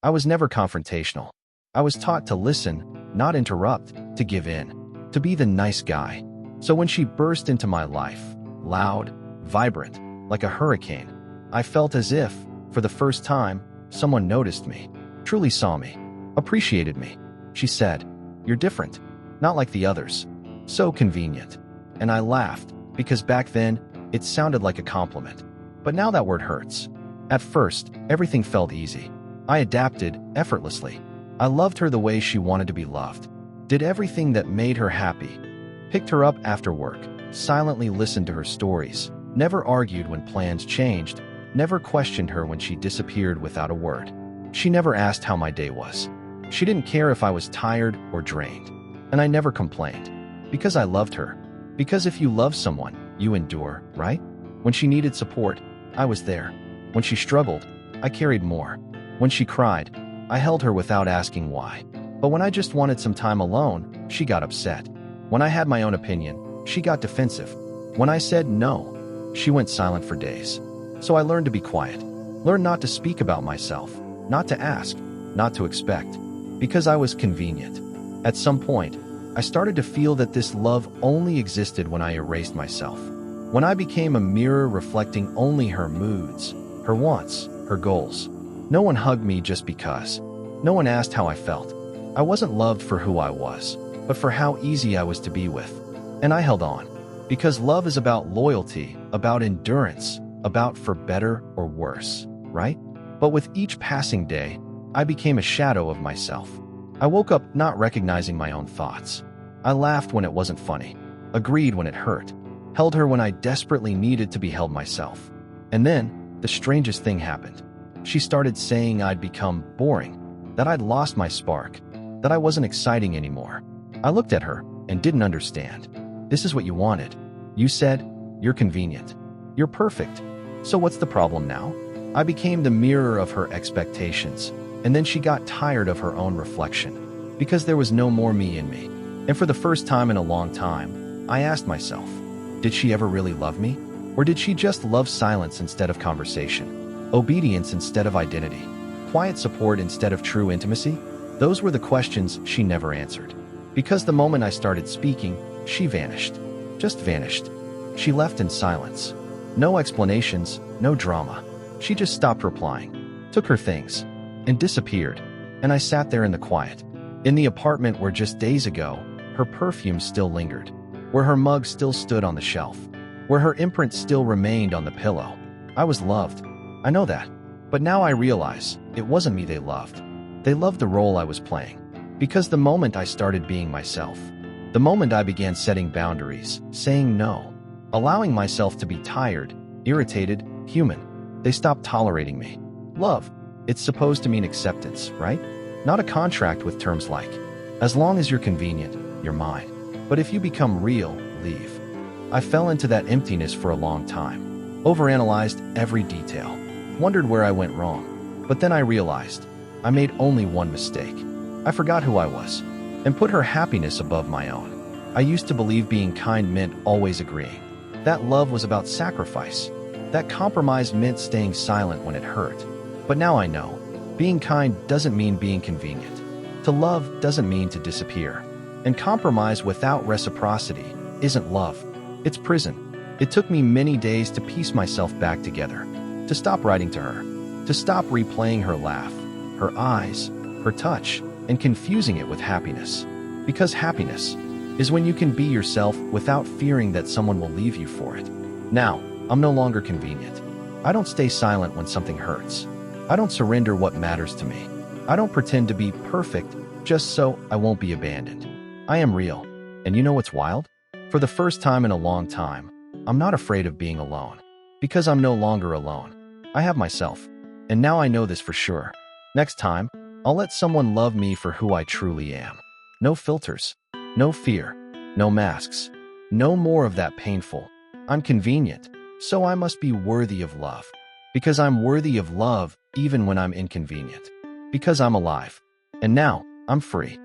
I was never confrontational. I was taught to listen, not interrupt, to give in, to be the nice guy. So when she burst into my life, loud, vibrant, like a hurricane, I felt as if, for the first time, someone noticed me, truly saw me, appreciated me. She said, "You're different, not like the others." So convenient. And I laughed, because back then, it sounded like a compliment. But now that word hurts. At first, everything felt easy. I adapted effortlessly. I loved her the way she wanted to be loved. Did everything that made her happy. Picked her up after work, silently listened to her stories, never argued when plans changed, never questioned her when she disappeared without a word. She never asked how my day was. She didn't care if I was tired or drained. And I never complained. Because I loved her. Because if you love someone, you endure, right? When she needed support, I was there. When she struggled, I carried more. When she cried, I held her without asking why. But when I just wanted some time alone, she got upset. When I had my own opinion, she got defensive. When I said no, she went silent for days. So I learned to be quiet. Learned not to speak about myself, not to ask, not to expect. Because I was convenient. At some point, I started to feel that this love only existed when I erased myself. When I became a mirror reflecting only her moods, her wants, her goals. No one hugged me just because. No one asked how I felt. I wasn't loved for who I was, but for how easy I was to be with. And I held on. Because love is about loyalty, about endurance, about for better or worse, right? But with each passing day, I became a shadow of myself. I woke up not recognizing my own thoughts. I laughed when it wasn't funny, agreed when it hurt, held her when I desperately needed to be held myself. And then, the strangest thing happened. She started saying I'd become boring, that I'd lost my spark, that I wasn't exciting anymore. I looked at her and didn't understand. This is what you wanted. You said, you're convenient. You're perfect. So what's the problem now? I became the mirror of her expectations, and then she got tired of her own reflection, because there was no more me in me. And for the first time in a long time, I asked myself, did she ever really love me? Or did she just love silence instead of conversation? Obedience instead of identity? Quiet support instead of true intimacy? Those were the questions she never answered. Because the moment I started speaking, she vanished. Just vanished. She left in silence. No explanations, no drama. She just stopped replying, took her things, and disappeared. And I sat there in the quiet. In the apartment where just days ago, her perfume still lingered. Where her mug still stood on the shelf. Where her imprint still remained on the pillow. I was loved. I know that. But now I realize, it wasn't me they loved. They loved the role I was playing. Because the moment I started being myself, the moment I began setting boundaries, saying no, allowing myself to be tired, irritated, human, they stopped tolerating me. Love, it's supposed to mean acceptance, right? Not a contract with terms like, as long as you're convenient, you're mine. But if you become real, leave. I fell into that emptiness for a long time. Overanalyzed every detail. Wondered where I went wrong. But then I realized, I made only one mistake. I forgot who I was, and put her happiness above my own. I used to believe being kind meant always agreeing. That love was about sacrifice. That compromise meant staying silent when it hurt. But now I know, being kind doesn't mean being convenient. To love doesn't mean to disappear. And compromise without reciprocity isn't love. It's prison. It took me many days to piece myself back together, to stop writing to her, to stop replaying her laugh, her eyes, her touch, and confusing it with happiness. Because happiness is when you can be yourself without fearing that someone will leave you for it. Now, I'm no longer convenient. I don't stay silent when something hurts. I don't surrender what matters to me. I don't pretend to be perfect just so I won't be abandoned. I am real. And you know what's wild? For the first time in a long time, I'm not afraid of being alone. Because I'm no longer alone. I have myself. And now I know this for sure. Next time, I'll let someone love me for who I truly am. No filters. No fear. No masks. No more of that painful. I'm convenient, so I must be worthy of love. Because I'm worthy of love even when I'm inconvenient. Because I'm alive. And now, I'm free.